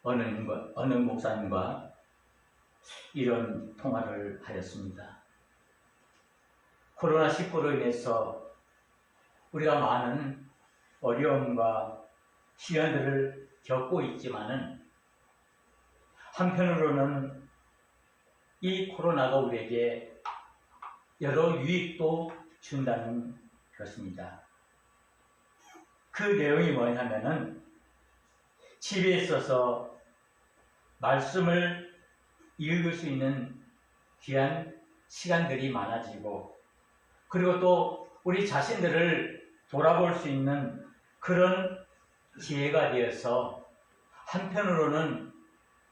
어느 목사님과 이런 통화를 하였습니다. 코로나19로 인해서 우리가 많은 어려움과 시련들을 겪고 있지만은 한편으로는 이 코로나가 우리에게 여러 유익도 준다는 것입니다. 그 내용이 뭐냐면은 집에 있어서 말씀을 읽을 수 있는 귀한 시간들이 많아지고, 그리고 또 우리 자신들을 돌아볼 수 있는 그런 기회가 되어서 한편으로는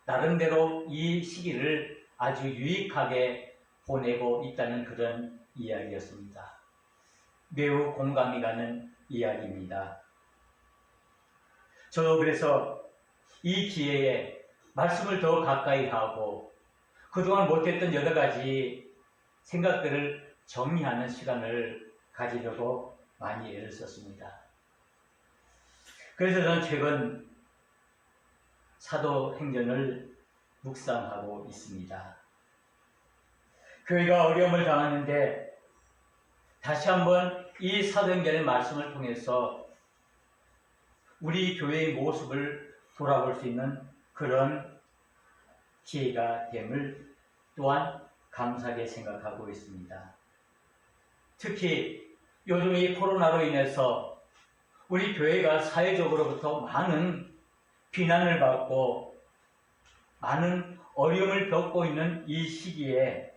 나름대로 이 시기를 아주 유익하게 보내고 있다는 그런 이야기였습니다. 매우 공감이 가는 이야기입니다. 저도 그래서 이 기회에 말씀을 더 가까이 하고 그동안 못했던 여러 가지 생각들을 정리하는 시간을 가지려고 많이 애를 썼습니다. 그래서 저는 최근 사도행전을 묵상하고 있습니다. 교회가 어려움을 당하는데 다시 한번 이 사도행전의 말씀을 통해서 우리 교회의 모습을 돌아볼 수 있는 그런 기회가 됨을 또한 감사하게 생각하고 있습니다. 특히 요즘 이 코로나로 인해서 우리 교회가 사회적으로부터 많은 비난을 받고 많은 어려움을 겪고 있는 이 시기에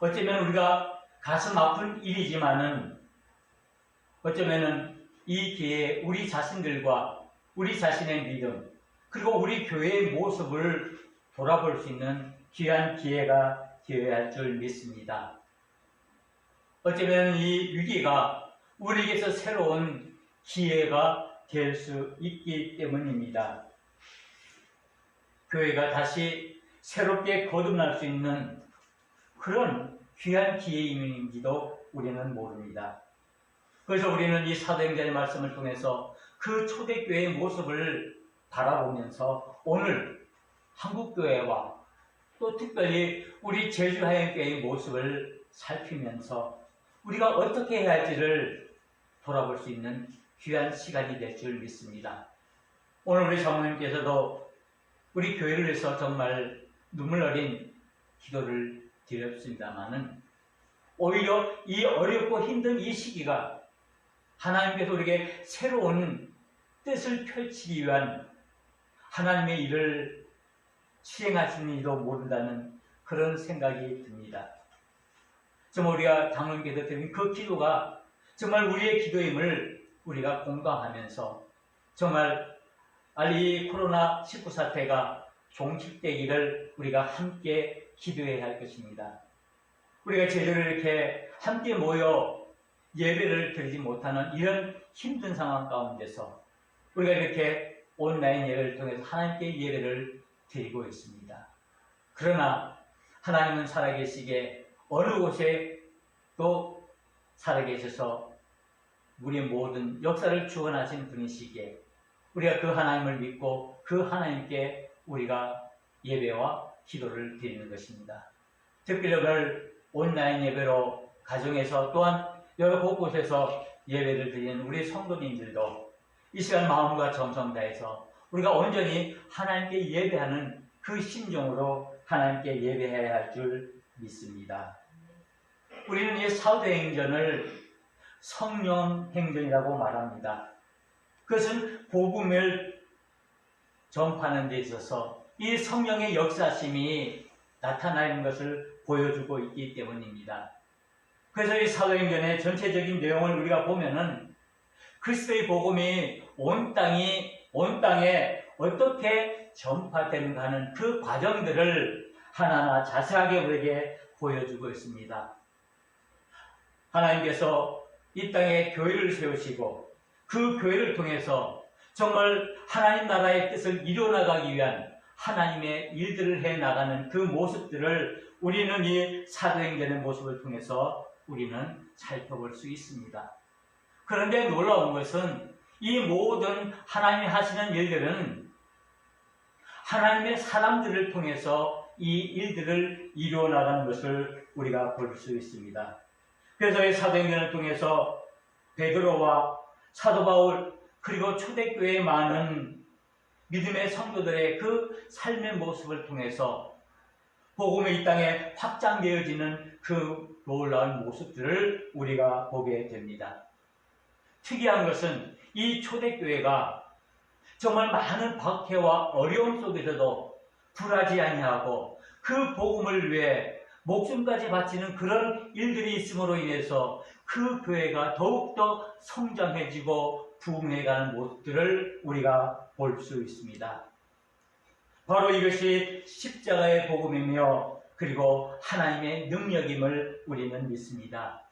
어쩌면 우리가 가슴 아픈 일이지만은 어쩌면은 이 기회에 우리 자신들과 우리 자신의 믿음 그리고 우리 교회의 모습을 돌아볼 수 있는 귀한 기회가 되어야 할 줄 믿습니다. 어쩌면 이 위기가 우리에게서 새로운 기회가 될 수 있기 때문입니다. 교회가 다시 새롭게 거듭날 수 있는 그런 귀한 기회임인지도 우리는 모릅니다. 그래서 우리는 이 사도행전의 말씀을 통해서 그 초대교회의 모습을 바라보면서 오늘 한국교회와 또 특별히 우리 제주하영교회의 모습을 살피면서 우리가 어떻게 해야 할지를 돌아볼 수 있는 귀한 시간이 될 줄 믿습니다. 오늘 우리 장로님께서도 우리 교회를 위해서 정말 눈물 어린 기도를 드렸습니다마는 오히려 이 어렵고 힘든 이 시기가 하나님께서 우리에게 새로운 뜻을 펼치기 위한 하나님의 일을 수행하시는지도 모른다는 그런 생각이 듭니다. 정말 우리가 장로님께서 드린 그 기도가 정말 우리의 기도임을 우리가 공감하면서 정말 이 코로나19 사태가 종식되기를 우리가 함께 기도해야 할 것입니다. 우리가 제대로 이렇게 함께 모여 예배를 드리지 못하는 이런 힘든 상황 가운데서 우리가 이렇게 온라인 예배를 통해서 하나님께 예배를 드리고 있습니다. 그러나 하나님은 살아계시기에 어느 곳에 또 살아계셔서 우리의 모든 역사를 주관하신 분이시기에 우리가 그 하나님을 믿고 그 하나님께 우리가 예배와 기도를 드리는 것입니다. 특별히 오늘 온라인 예배로 가정에서 또한 여러 곳곳에서 예배를 드리는 우리 성도님들도 이 시간 마음과 정성 다해서 우리가 온전히 하나님께 예배하는 그 심정으로 하나님께 예배해야 할 줄 믿습니다. 우리는 이 사도행전을 성령행전이라고 말합니다. 그것은 복음을 전파하는 데 있어서 이 성령의 역사심이 나타나는 것을 보여주고 있기 때문입니다. 그래서 이 사도행전의 전체적인 내용을 우리가 보면은 그리스도의 복음이 온 땅에 어떻게 전파되는가 하는 그 과정들을 하나하나 자세하게 우리에게 보여주고 있습니다. 하나님께서 이 땅에 교회를 세우시고 그 교회를 통해서 정말 하나님 나라의 뜻을 이루어나가기 위한 하나님의 일들을 해나가는 그 모습들을 우리는 이 사도행전의 모습을 통해서 우리는 살펴볼 수 있습니다. 그런데 놀라운 것은 이 모든 하나님이 하시는 일들은 하나님의 사람들을 통해서 이 일들을 이루어 나가는 것을 우리가 볼 수 있습니다. 그래서 이 사도행전을 통해서 베드로와 사도 바울 그리고 초대교회의 많은 믿음의 성도들의 그 삶의 모습을 통해서 복음이 이 땅에 확장되어지는 그 놀라운 모습들을 우리가 보게 됩니다. 특이한 것은 이 초대교회가 정말 많은 박해와 어려움 속에서도 굴하지 아니하고 그 복음을 위해 목숨까지 바치는 그런 일들이 있음으로 인해서 그 교회가 더욱더 성장해지고 부흥해가는 모습들을 우리가 볼 수 있습니다. 바로 이것이 십자가의 복음이며 그리고 하나님의 능력임을 우리는 믿습니다.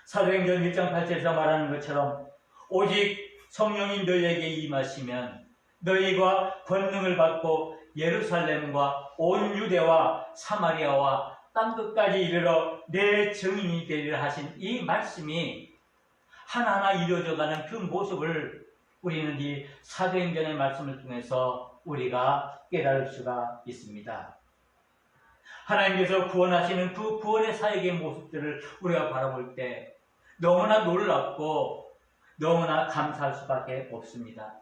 사도행전 1장 8절에서 말하는 것처럼 오직 성령이 너희에게 임하시면 너희가 권능을 받고 예루살렘과 온 유대와 사마리아와 땅끝까지 이르러 내 증인이 되리라 하신 이 말씀이 하나하나 이루어져가는 그 모습을 우리는 이 사도행전의 말씀을 통해서 우리가 깨달을 수가 있습니다. 하나님께서 구원하시는 그 구원의 사역의 모습들을 우리가 바라볼 때 너무나 놀랍고 너무나 감사할 수밖에 없습니다.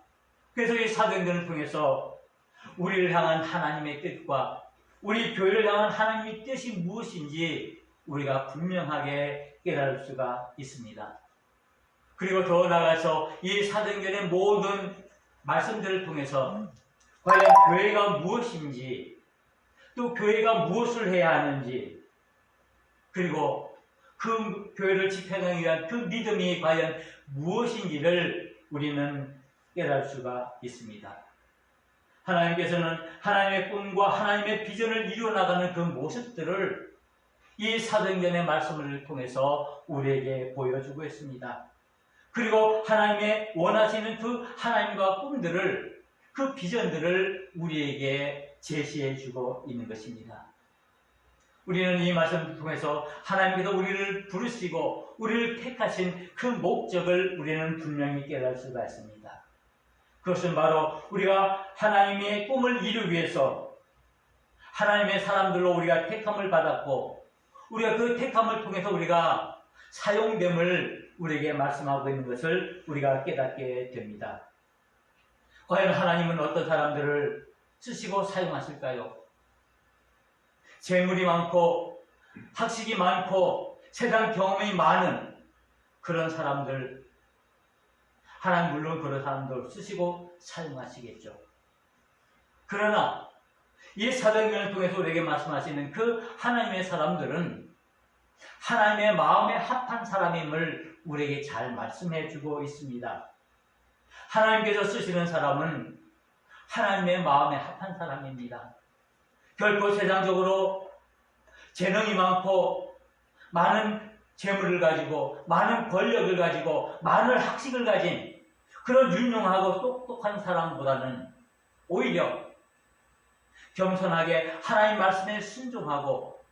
그래서 이 사도행전을 통해서 우리를 향한 하나님의 뜻과 우리 교회를 향한 하나님의 뜻이 무엇인지 우리가 분명하게 깨달을 수가 있습니다. 그리고 더 나아가서 이 사도행전의 모든 말씀들을 통해서 과연 교회가 무엇인지 또 교회가 무엇을 해야 하는지 그리고 그 교회를 지켜가기 위한 그 믿음이 과연 무엇인지를 우리는 깨달을 수가 있습니다. 하나님께서는 하나님의 꿈과 하나님의 비전을 이루어나가는 그 모습들을 이 사도행전의 말씀을 통해서 우리에게 보여주고 있습니다. 그리고 하나님의 원하시는 그 하나님과 꿈들을 그 비전들을 우리에게 제시해주고 있는 것입니다. 우리는 이 말씀을 통해서 하나님께서 우리를 부르시고 우리를 택하신 그 목적을 우리는 분명히 깨달을 수가 있습니다. 그것은 바로 우리가 하나님의 꿈을 이루기 위해서 하나님의 사람들로 우리가 택함을 받았고 우리가 그 택함을 통해서 우리가 사용됨을 우리에게 말씀하고 있는 것을 우리가 깨닫게 됩니다. 과연 하나님은 어떤 사람들을 쓰시고 사용하실까요? 재물이 많고 학식이 많고 세상 경험이 많은 그런 사람들, 하나님 물론 그런 사람들 쓰시고 사용하시겠죠. 그러나 이 사도행전을 통해서 우리에게 말씀하시는 그 하나님의 사람들은 하나님의 마음에 합한 사람임을 우리에게 잘 말씀해 주고 있습니다. 하나님께서 쓰시는 사람은 하나님의 마음에 합한 사람입니다. 결코 세상적으로 재능이 많고 많은 재물을 가지고 많은 권력을 가지고 많은 학식을 가진 그런 유명하고 똑똑한 사람보다는 오히려 겸손하게 하나님 말씀에 순종하고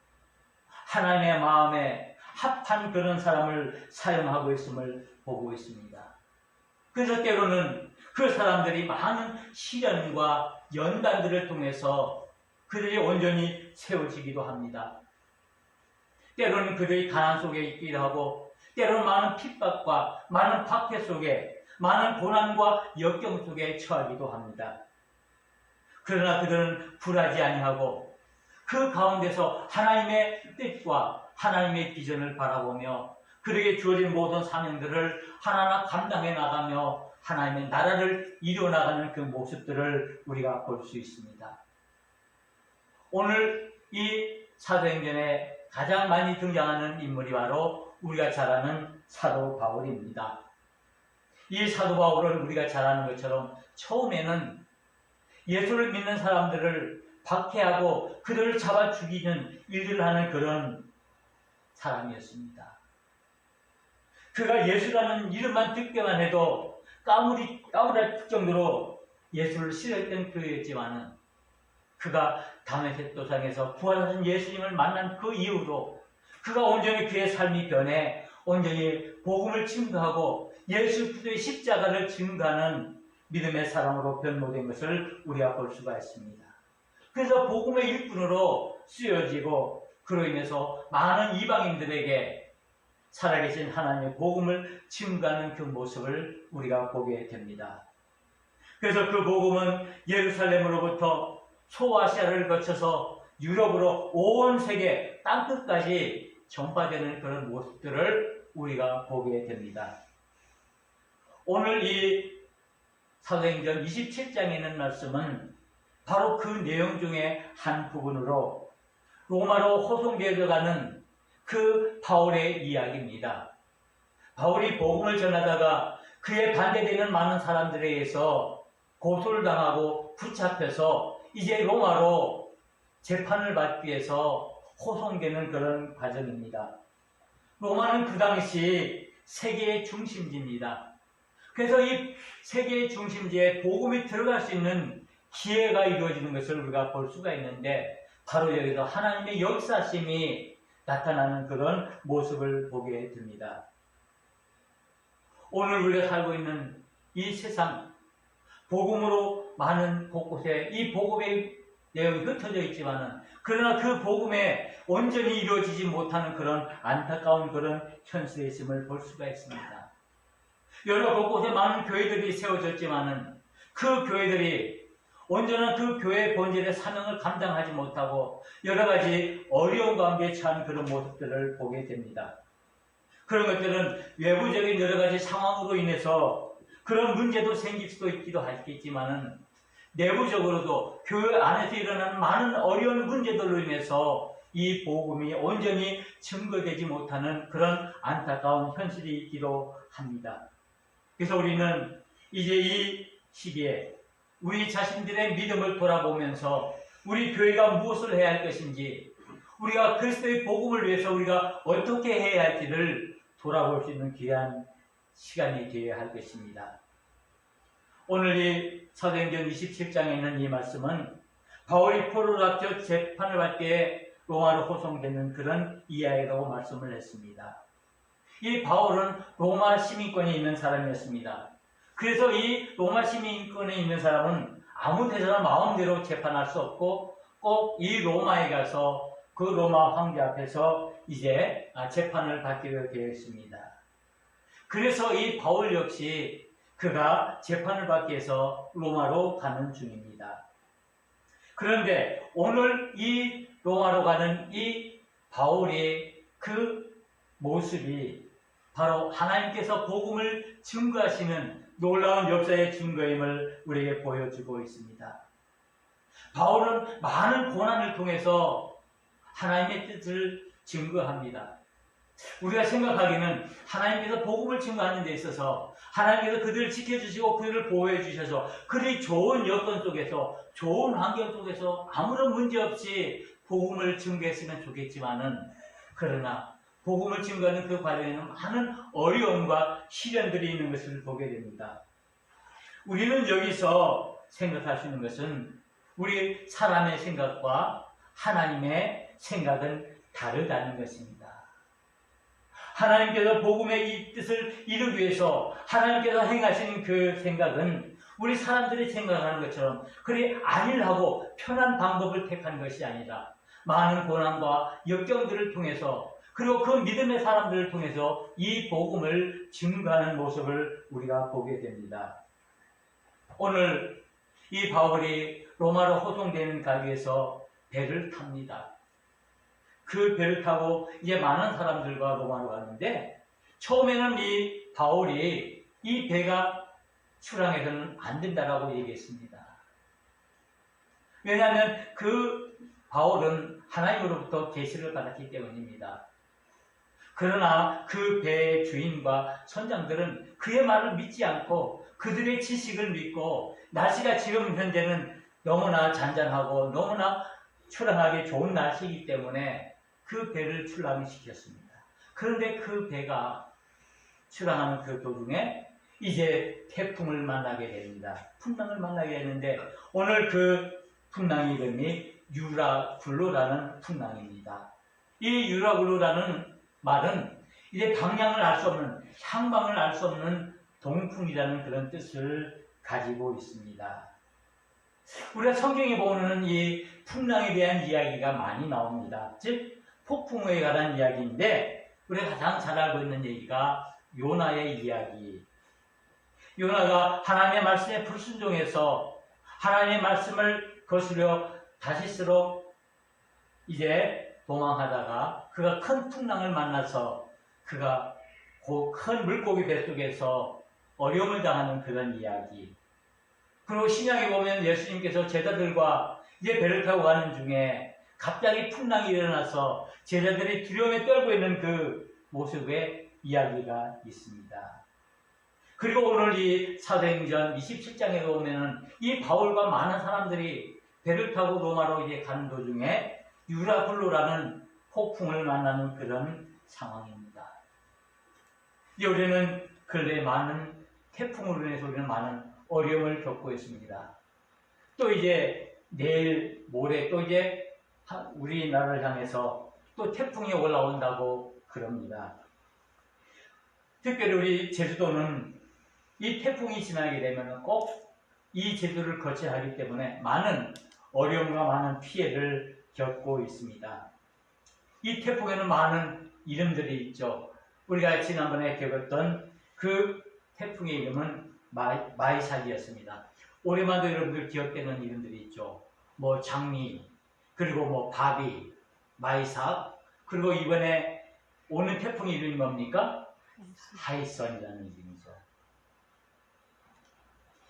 하나님의 마음에 합한 그런 사람을 사용하고 있음을 보고 있습니다. 그래서 때로는 그 사람들이 많은 시련과 연단들을 통해서 그들이 온전히 세워지기도 합니다. 때로는 그들이 가난 속에 있기도 하고 때로는 많은 핍박과 많은 박해 속에 많은 고난과 역경 속에 처하기도 합니다. 그러나 그들은 굴하지 아니하고 그 가운데서 하나님의 뜻과 하나님의 비전을 바라보며 그들에게 주어진 모든 사명들을 하나하나 감당해 나가며 하나님의 나라를 이루어나가는 그 모습들을 우리가 볼 수 있습니다. 오늘 이 사도행전에 가장 많이 등장하는 인물이 바로 우리가 잘 아는 사도 바울입니다. 이 사도 바울은 우리가 잘 아는 것처럼 처음에는 예수를 믿는 사람들을 박해하고 그들을 잡아 죽이는 일들을 하는 그런 사람이었습니다. 그가 예수라는 이름만 듣기만 해도 까무랄 정도로 예수를 싫어했던 그였지만은 그가 다메섹 도상에서 부활하신 예수님을 만난 그 이후로 그가 온전히 그의 삶이 변해 온전히 복음을 증거하고 예수 그리스도의 십자가를 증거하는 믿음의 사랑으로 변모된 것을 우리가 볼 수가 있습니다. 그래서 복음의 일꾼으로 쓰여지고 그로 인해서 많은 이방인들에게 살아계신 하나님의 복음을 증거하는 그 모습을 우리가 보게 됩니다. 그래서 그 복음은 예루살렘으로부터 소아시아를 거쳐서 유럽으로 온 세계 땅끝까지 전파되는 그런 모습들을 우리가 보게 됩니다. 오늘 이 사도행전 27장에 있는 말씀은 바로 그 내용 중에 한 부분으로 로마로 호송되어 가는 그 바울의 이야기입니다. 바울이 복음을 전하다가 그에 반대되는 많은 사람들에 의해서 고소를 당하고 붙잡혀서 이제 로마로 재판을 받기 위해서 호송되는 그런 과정입니다. 로마는 그 당시 세계의 중심지입니다. 그래서 이 세계의 중심지에 복음이 들어갈 수 있는 기회가 이루어지는 것을 우리가 볼 수가 있는데 바로 여기서 하나님의 역사심이 나타나는 그런 모습을 보게 됩니다. 오늘 우리가 살고 있는 이 세상, 복음으로 많은 곳곳에 이 복음의 내용이 흩어져 있지만은 그러나 그 복음에 온전히 이루어지지 못하는 그런 안타까운 그런 현실에 있음을 볼 수가 있습니다. 여러 곳곳에 많은 교회들이 세워졌지만은 그 교회들이 온전한 그 교회의 본질의 사명을 감당하지 못하고 여러 가지 어려운 가운데 처한 그런 모습들을 보게 됩니다. 그런 것들은 외부적인 여러 가지 상황으로 인해서 그런 문제도 생길 수도 있기도 하겠지만은 내부적으로도 교회 안에서 일어나는 많은 어려운 문제들로 인해서 이 복음이 온전히 증거되지 못하는 그런 안타까운 현실이 있기도 합니다. 그래서 우리는 이제 이 시기에 우리 자신들의 믿음을 돌아보면서 우리 교회가 무엇을 해야 할 것인지, 우리가 그리스도의 복음을 위해서 우리가 어떻게 해야 할지를 돌아볼 수 있는 귀한 시간이 되어야 할 것입니다. 오늘 이 사도행전 27장에 있는 이 말씀은 바울이 포로로 잡혀 재판을 받을 때에 로마로 호송되는 그런 이야기라고 말씀을 했습니다. 이 바울은 로마 시민권에 있는 사람이었습니다. 그래서 이 로마 시민권에 있는 사람은 아무 데서나 마음대로 재판할 수 없고 꼭 이 로마에 가서 그 로마 황제 앞에서 이제 재판을 받기로 되어 있습니다. 그래서 이 바울 역시 그가 재판을 받기 위해서 로마로 가는 중입니다. 그런데 오늘 이 로마로 가는 이 바울의 그 모습이 바로 하나님께서 복음을 증거하시는 놀라운 역사의 증거임을 우리에게 보여주고 있습니다. 바울은 많은 고난을 통해서 하나님의 뜻을 증거합니다. 우리가 생각하기는 하나님께서 복음을 증거하는 데 있어서 하나님께서 그들을 지켜주시고 그들을 보호해 주셔서 그들이 좋은 여건 속에서 좋은 환경 속에서 아무런 문제 없이 복음을 증거했으면 좋겠지만은 그러나 복음을 증거하는 그 과정에는 많은 어려움과 시련들이 있는 것을 보게 됩니다. 우리는 여기서 생각할 수 있는 것은 우리 사람의 생각과 하나님의 생각은 다르다는 것입니다. 하나님께서 복음의 이 뜻을 이루기 위해서 하나님께서 행하시는 그 생각은 우리 사람들이 생각하는 것처럼 그리 안일하고 편한 방법을 택한 것이 아니라 많은 고난과 역경들을 통해서 그리고 그 믿음의 사람들을 통해서 이 복음을 증거하는 모습을 우리가 보게 됩니다. 오늘 이 바울이 로마로 호송되는 가기 위해서 배를 탑니다. 그 배를 타고 이제 많은 사람들과 로마로 가는데 처음에는 이 바울이 이 배가 출항해서는 안 된다라고 얘기했습니다. 왜냐하면 그 바울은 하나님으로부터 계시를 받았기 때문입니다. 그러나 그 배의 주인과 선장들은 그의 말을 믿지 않고 그들의 지식을 믿고 날씨가 지금 현재는 너무나 잔잔하고 너무나 출항하기 좋은 날씨이기 때문에 그 배를 출항시켰습니다. 그런데 그 배가 출항하는 그 도중에 이제 태풍을 만나게 됩니다. 풍랑을 만나게 되는데 오늘 그 풍랑의 이름이 유라굴로라는 풍랑입니다. 이 유라굴로라는 말은 이제 방향을 알 수 없는, 향방을 알 수 없는 동풍이라는 그런 뜻을 가지고 있습니다. 우리가 성경에 보면 이 풍랑에 대한 이야기가 많이 나옵니다. 즉 폭풍우에 관한 이야기인데 우리가 가장 잘 알고 있는 얘기가 요나의 이야기. 요나가 하나님의 말씀에 불순종해서 하나님의 말씀을 거스려 다시스로 이제 도망하다가 그가 큰 풍랑을 만나서 그가 그 큰 물고기 뱃속에서 어려움을 당하는 그런 이야기. 그리고 신약에 보면 예수님께서 제자들과 이제 배를 타고 가는 중에 갑자기 풍랑이 일어나서 제자들이 두려움에 떨고 있는 그 모습의 이야기가 있습니다. 그리고 오늘 이 사도행전 27장에 보면은 이 바울과 많은 사람들이 배를 타고 로마로 이제 가는 도중에 유라굴로라는 폭풍을 만나는 그런 상황입니다. 이제 우리는 근래 많은 태풍으로 인해서 우리는 많은 어려움을 겪고 있습니다. 또 이제 내일 모레 또 이제 우리나라를 향해서 또 태풍이 올라온다고 그럽니다. 특별히 우리 제주도는 이 태풍이 지나게 되면 꼭 이 제도를 거쳐야 하기 때문에 많은 어려움과 많은 피해를 겪고 있습니다. 이 태풍에는 많은 이름들이 있죠. 우리가 지난번에 겪었던 그 태풍의 이름은 마이삭이었습니다. 올해만도 여러분들 기억되는 이름들이 있죠. 뭐 장미, 그리고 뭐 바비, 마이삭, 그리고 이번에 오는 태풍의 이름이 뭡니까? 하이선이라는 이름이죠.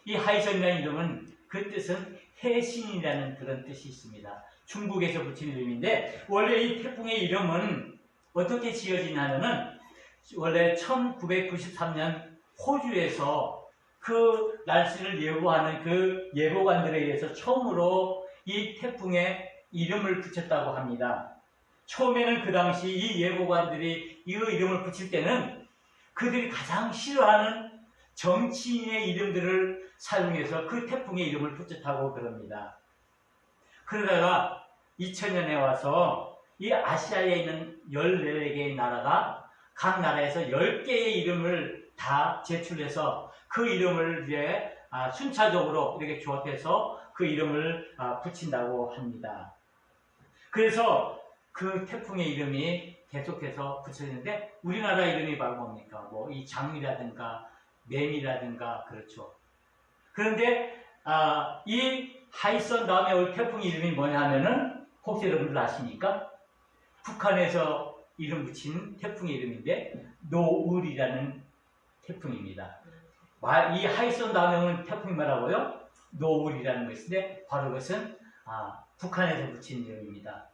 이 하이선이라는 이름은 그 뜻은 해신이라는 그런 뜻이 있습니다. 중국에서 붙인 이름인데 원래 이 태풍의 이름은 어떻게 지어지냐면은 원래 1993년 호주에서 그 날씨를 예보하는 그 예보관들에 의해서 처음으로 이 태풍의 이름을 붙였다고 합니다. 처음에는 그 당시 이 예보관들이 이 이름을 붙일 때는 그들이 가장 싫어하는 정치인의 이름들을 사용해서 그 태풍의 이름을 붙였다고 그럽니다. 그러다가 2000년에 와서 이 아시아에 있는 14개의 나라가 각 나라에서 10개의 이름을 다 제출해서 그 이름을 이제 순차적으로 이렇게 조합해서 그 이름을 붙인다고 합니다. 그래서 그 태풍의 이름이 계속해서 붙여지는데 우리나라 이름이 바로 뭡니까? 뭐 이 장미라든가 매미라든가 그렇죠. 그런데 이 하이선 다음에 올 태풍 이름이 뭐냐 하면은 혹시 여러분들 아십니까? 북한에서 이름 붙인 태풍의 이름인데 노을이라는 태풍입니다. 이 하이선 다음에 오는 태풍이 뭐라고요? 노을이라는 것인데 바로 그것은 북한에서 붙인 이름입니다.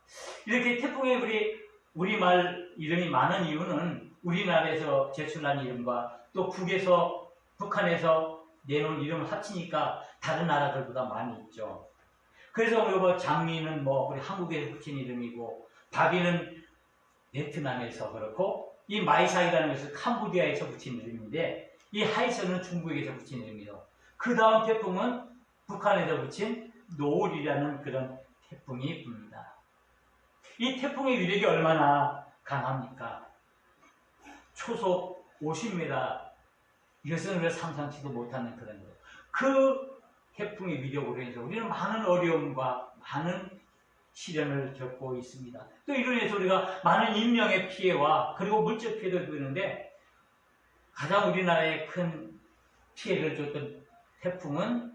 이렇게 태풍의 우리말 이름이 많은 이유는 우리나라에서 제출한 이름과 또 북한에서 내놓은 이름을 합치니까 다른 나라들보다 많이 있죠. 그래서 우리 장미는 우리 한국에서 붙인 이름이고 바비는 베트남에서 그렇고 이 마이삭이라는 것은 캄보디아에서 붙인 이름인데 이 하이선은 중국에서 붙인 이름이죠. 그 다음 태풍은 북한에서 붙인 노을이라는 그런 태풍이 붑니다. 이 태풍의 위력이 얼마나 강합니까? 초속 50m, 이것은 우리가 상상치도 못하는 그런 거예요. 그 태풍의 위력으로 인해서 우리는 많은 어려움과 많은 시련을 겪고 있습니다. 또 이로 인해서 우리가 많은 인명의 피해와 그리고 물적 피해도 입는데 가장 우리나라에 큰 피해를 줬던 태풍은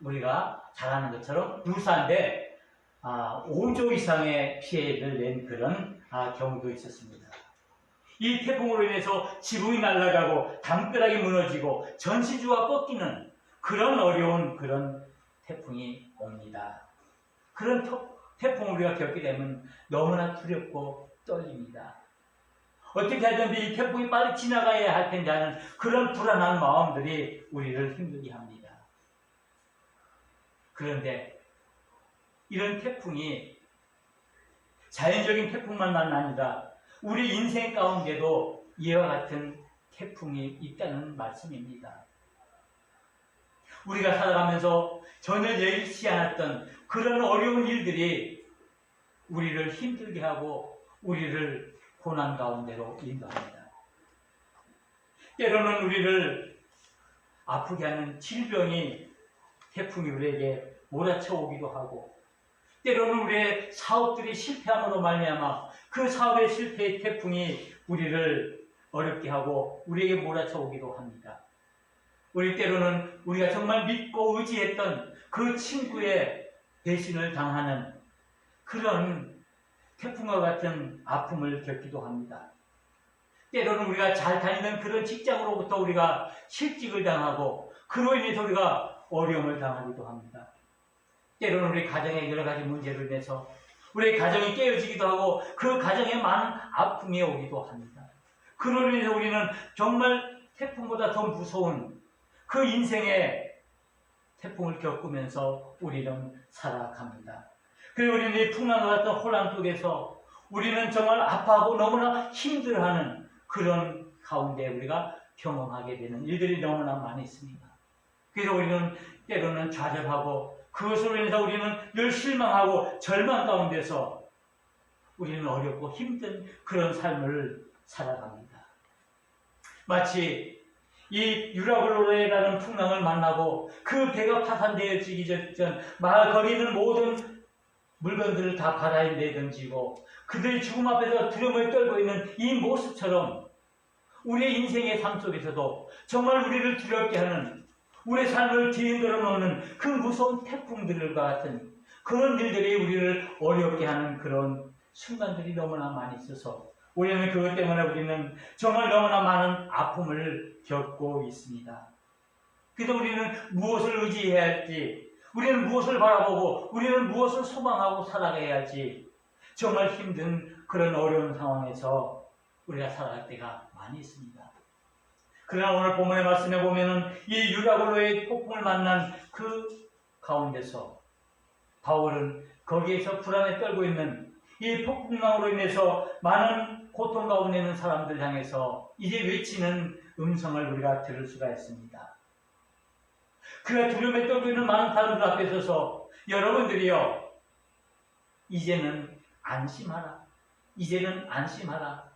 우리가 잘 아는 것처럼 루사인데 5조 이상의 피해를 낸 그런 경우도 있었습니다. 이 태풍으로 인해서 지붕이 날아가고 담벼락이 무너지고 전시주가 꺾이는 그런 어려운 그런 태풍이 옵니다. 그런 태풍을 우리가 겪게 되면 너무나 두렵고 떨립니다. 어떻게 하든지 이 태풍이 빨리 지나가야 할 텐데 하는 그런 불안한 마음들이 우리를 힘들게 합니다. 그런데 이런 태풍이 자연적인 태풍만만 아니라 우리 인생 가운데도 이와 같은 태풍이 있다는 말씀입니다. 우리가 살아가면서 전혀 예기치 않았던 그런 어려운 일들이 우리를 힘들게 하고 우리를 고난 가운데로 인도합니다. 때로는 우리를 아프게 하는 질병이 태풍이 우리에게 몰아쳐 오기도 하고, 때로는 우리의 사업들이 실패함으로 말미암아 그 사업의 실패의 태풍이 우리를 어렵게 하고 우리에게 몰아쳐 오기도 합니다. 우리 때로는 우리가 정말 믿고 의지했던 그 친구의 배신을 당하는 그런 태풍과 같은 아픔을 겪기도 합니다. 때로는 우리가 잘 다니던 그런 직장으로부터 우리가 실직을 당하고 그로 인해서 우리가 어려움을 당하기도 합니다. 때로는 우리 가정의 여러 가지 문제로 인해서 우리의 가정이 깨어지기도 하고 그 가정에 많은 아픔이 오기도 합니다. 그로 인해서 우리는 정말 태풍보다 더 무서운 그 인생의 태풍을 겪으면서 우리는 살아갑니다. 그리고 우리는 이 풍랑과 같은 혼란 속에서 우리는 정말 아파하고 너무나 힘들어하는 그런 가운데 우리가 경험하게 되는 일들이 너무나 많이 있습니다. 그래서 우리는 때로는 좌절하고 그것으로 인해서 우리는 늘 실망하고 절망 가운데서 우리는 어렵고 힘든 그런 삶을 살아갑니다. 마치 이 유라굴로레라는 풍랑을 만나고 그 배가 파산되어지기 전 마을 거기 있는 모든 물건들을 다 바다에 내던지고 그들이 죽음 앞에서 두려움을 떨고 있는 이 모습처럼 우리의 인생의 삶 속에서도 정말 우리를 두렵게 하는 우리의 삶을 뒤흔들어 놓는 그 무서운 태풍들과 같은 그런 일들이 우리를 어렵게 하는 그런 순간들이 너무나 많이 있어서 우리는 그것 때문에 우리는 정말 너무나 많은 아픔을 겪고 있습니다. 그래서 우리는 무엇을 의지해야 할지, 우리는 무엇을 바라보고, 우리는 무엇을 소망하고 살아가야 할지 정말 힘든 그런 어려운 상황에서 우리가 살아갈 때가 많이 있습니다. 그러나 오늘 본문의 말씀에 보면은 이 유라굴로의 폭풍을 만난 그 가운데서 바울은 거기에서 불안에 떨고 있는 이 폭풍랑으로 인해서 많은 고통 가운데 있는 사람들 향해서 이제 외치는 음성을 우리가 들을 수가 있습니다. 그가 두려움에 떨고 있는 많은 사람들 앞에 서서 여러분들이요, 이제는 안심하라. 이제는 안심하라.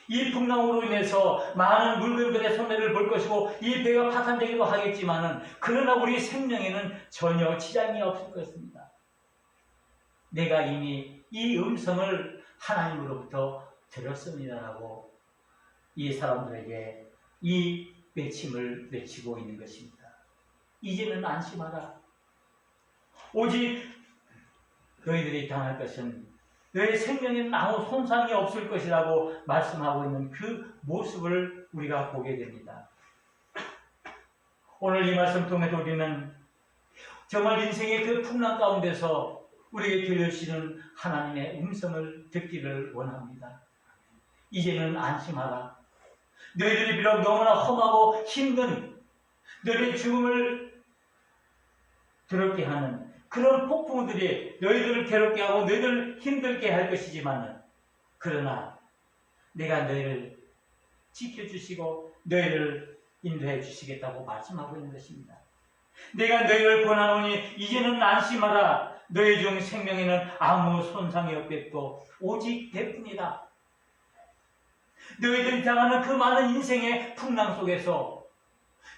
이 풍랑으로 인해서 많은 물건들의 손해를 볼 것이고 이 배가 파산되기도 하겠지만은 그러나 우리 생명에는 전혀 지장이 없을 것입니다. 내가 이미 이 음성을 하나님으로부터 들었습니다라고 이 사람들에게 이 외침을 외치고 있는 것입니다. 이제는 안심하라. 오직 너희들이 당할 것은 너희 생명에는 아무 손상이 없을 것이라고 말씀하고 있는 그 모습을 우리가 보게 됩니다. 오늘 이 말씀 통해서 우리는 정말 인생의 그 풍랑 가운데서 우리에게 들려주시는 하나님의 음성을 듣기를 원합니다. 이제는 안심하라. 너희들이 비록 너무나 험하고 힘든 너희의 죽음을 두렵게 하는 그런 폭풍들이 너희들을 괴롭게 하고 너희들을 힘들게 할 것이지만 그러나 내가 너희를 지켜주시고 너희를 인도해 주시겠다고 말씀하고 있는 것입니다. 내가 너희를 권하노니 이제는 안심하라. 너희 중 생명에는 아무 손상이 없겠고 오직 대뿐이다. 너희들이 당하는 그 많은 인생의 풍랑 속에서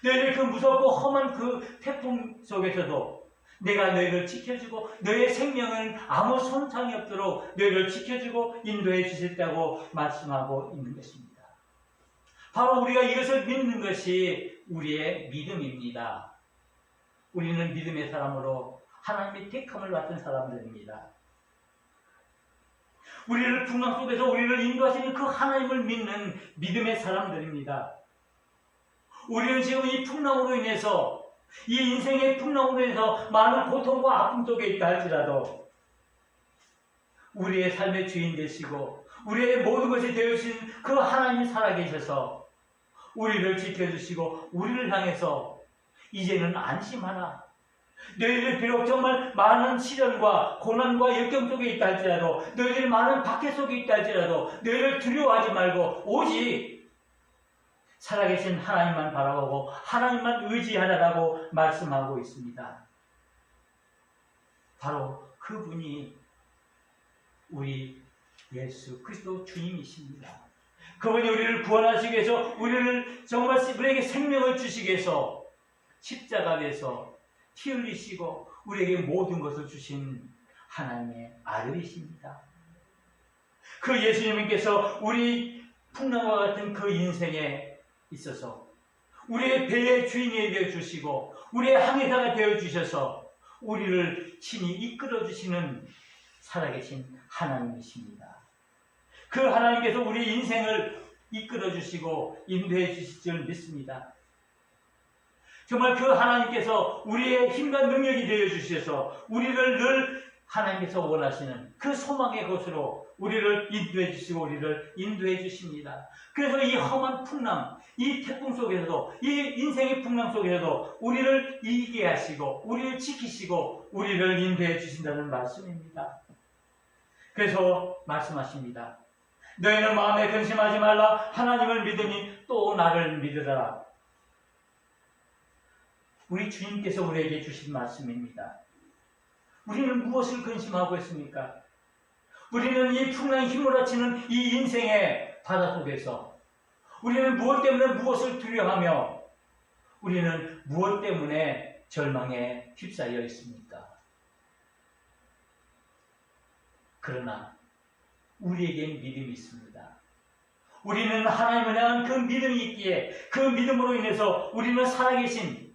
너희들 그 무섭고 험한 그 태풍 속에서도 내가 너희를 지켜주고 너희의 생명은 아무 손상이 없도록 너희를 지켜주고 인도해 주셨다고 말씀하고 있는 것입니다. 바로 우리가 이것을 믿는 것이 우리의 믿음입니다. 우리는 믿음의 사람으로 하나님의 택함을 받은 사람들입니다. 우리를 풍랑 속에서 우리를 인도하시는 그 하나님을 믿는 믿음의 사람들입니다. 우리는 지금 이 풍랑으로 인해서 이 인생의 풍랑으로 인해서 많은 고통과 아픔 속에 있다 할지라도 우리의 삶의 주인 되시고 우리의 모든 것이 되어주신 그 하나님이 살아계셔서 우리를 지켜주시고 우리를 향해서 이제는 안심하라. 너희들 비록 정말 많은 시련과 고난과 역경 속에 있다 할지라도 너희들이 많은 박해 속에 있다 할지라도 너희를 두려워하지 말고 오직 살아계신 하나님만 바라보고 하나님만 의지하라라고 말씀하고 있습니다. 바로 그분이 우리 예수 그리스도 주님이십니다. 그분이 우리를 구원하시기 위해서 우리를 정말 우리에게 생명을 주시기 위해서 십자가에서 피 흘리시고 우리에게 모든 것을 주신 하나님의 아들이십니다. 그 예수님께서 우리 풍랑과 같은 그 인생에 있어서 우리의 배의 주인이 되어 주시고 우리의 항해사가 되어 주셔서 우리를 친히 이끌어 주시는 살아계신 하나님이십니다. 그 하나님께서 우리 인생을 이끌어 주시고 인도해 주실 줄 믿습니다. 정말 그 하나님께서 우리의 힘과 능력이 되어 주셔서 우리를 늘 하나님께서 원하시는 그 소망의 곳으로 우리를 인도해 주시고 우리를 인도해 주십니다. 그래서 이 험한 풍랑, 이 태풍 속에서도, 이 인생의 풍랑 속에서도 우리를 이기게 하시고 우리를 지키시고 우리를 인도해 주신다는 말씀입니다. 그래서 말씀하십니다. 너희는 마음에 근심하지 말라. 하나님을 믿으니 또 나를 믿으라. 우리 주님께서 우리에게 주신 말씀입니다. 우리는 무엇을 근심하고 있습니까? 우리는 이 풍랑이 휘몰아치는 이 인생의 바다 속에서 우리는 무엇 때문에 무엇을 두려워하며 우리는 무엇 때문에 절망에 휩싸여 있습니까? 그러나 우리에겐 믿음이 있습니다. 우리는 하나님을 향한 그 믿음이 있기에 그 믿음으로 인해서 우리는 살아계신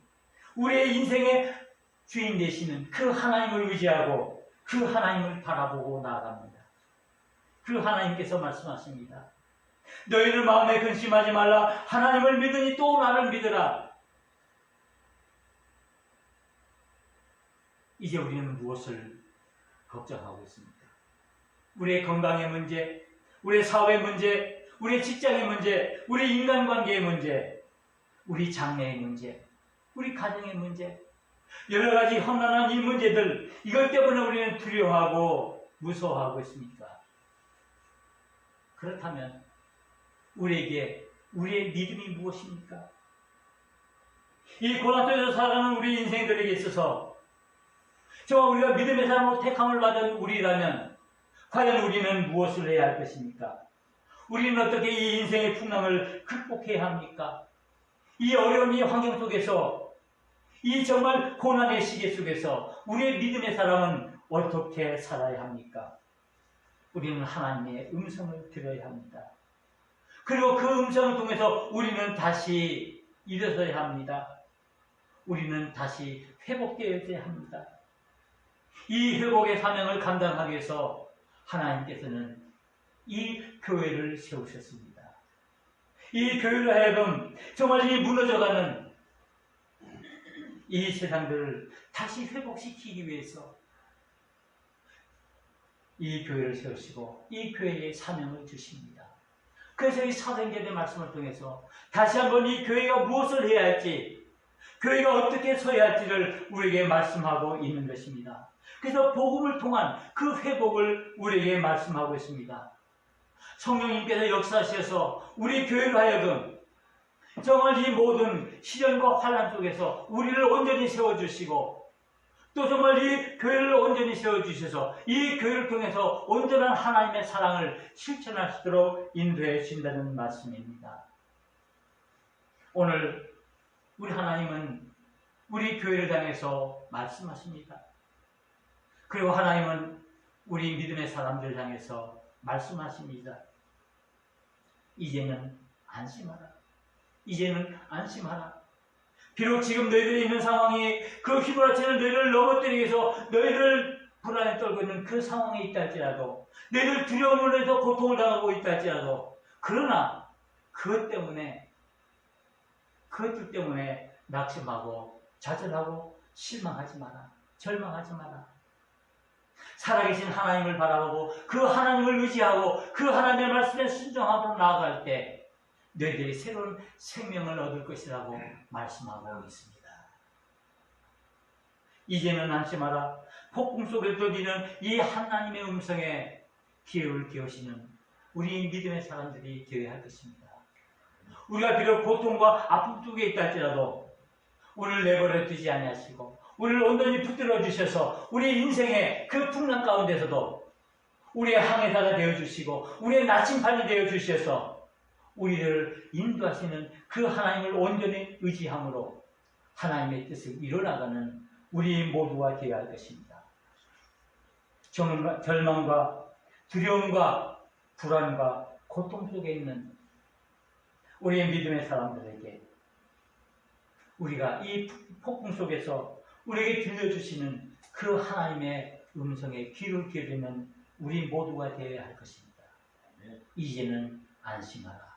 우리의 인생의 주인 되시는 그 하나님을 의지하고 그 하나님을 바라보고 나아갑니다. 그 하나님께서 말씀하십니다. 너희는 마음에 근심하지 말라. 하나님을 믿으니 또 나를 믿으라. 이제 우리는 무엇을 걱정하고 있습니까? 우리의 건강의 문제, 우리의 사업의 문제, 우리의 직장의 문제, 우리 인간관계의 문제, 우리 장래의 문제, 우리 가정의 문제, 여러 가지 험난한 이 문제들, 이것 때문에 우리는 두려워하고 무서워하고 있습니까? 그렇다면 우리에게 우리의 믿음이 무엇입니까? 이 고난 속에서 살아가는 우리 인생들에게 있어서 정말 우리가 믿음의 사람으로 택함을 받은 우리라면 과연 우리는 무엇을 해야 할 것입니까? 우리는 어떻게 이 인생의 풍랑을 극복해야 합니까? 이 어려운 이 환경 속에서 이 정말 고난의 시계 속에서 우리의 믿음의 사람은 어떻게 살아야 합니까? 우리는 하나님의 음성을 들어야 합니다. 그리고 그 음성을 통해서 우리는 다시 일어서야 합니다. 우리는 다시 회복되어야 합니다. 이 회복의 사명을 감당하기 위해서 하나님께서는 이 교회를 세우셨습니다. 이 교회로 하여금 정말 이 무너져가는 이 세상들을 다시 회복시키기 위해서 이 교회를 세우시고 이 교회에 사명을 주십니다. 그래서 이 사도행전의 말씀을 통해서 다시 한번 이 교회가 무엇을 해야 할지, 교회가 어떻게 서야 할지를 우리에게 말씀하고 있는 것입니다. 그래서 복음을 통한 그 회복을 우리에게 말씀하고 있습니다. 성령님께서 역사하셔서 우리 교회로 하여금 정말 이 모든 시련과 환난 속에서 우리를 온전히 세워주시고 또 정말 이 교회를 온전히 세워주셔서 이 교회를 통해서 온전한 하나님의 사랑을 실천할 수 있도록 인도해 주신다는 말씀입니다. 오늘 우리 하나님은 우리 교회를 향해서 말씀하십니다. 그리고 하나님은 우리 믿음의 사람들 향해서 말씀하십니다. 이제는 안심하라. 이제는 안심하라. 비록 지금 너희들이 있는 상황이 그 휘몰아치는 너희를 넘어뜨리기 위해서 너희를 불안에 떨고 있는 그 상황에 있다 할지라도 너희들 두려움을 해서 고통을 당하고 있다 할지라도 그러나 그것들 때문에 낙심하고 좌절하고 실망하지 마라. 절망하지 마라. 살아계신 하나님을 바라보고 그 하나님을 의지하고 그 하나님의 말씀에 순종하고 나아갈 때 너희들이 새로운 생명을 얻을 것이라고 말씀하고 있습니다. 이제는 안심하라. 폭풍 속에 들리는 이 하나님의 음성에 귀를 기울이시는 우리 믿음의 사람들이 되어야 할 것입니다. 우리가 비록 고통과 아픔 속에 있다 할지라도 우리를 내버려 두지 아니하시고 우리를 온전히 붙들어 주셔서 우리 인생의 그 풍랑 가운데서도 우리의 항해사가 되어주시고 우리의 나침반이 되어주셔서 우리를 인도하시는 그 하나님을 온전히 의지함으로 하나님의 뜻을 이뤄나가는 우리 모두가 되어야 할 것입니다. 절망과 두려움과 불안과 고통 속에 있는 우리의 믿음의 사람들에게 우리가 이 폭풍 속에서 우리에게 들려주시는 그 하나님의 음성에 귀를 기울이는 우리 모두가 되어야 할 것입니다. 이제는 안심하라.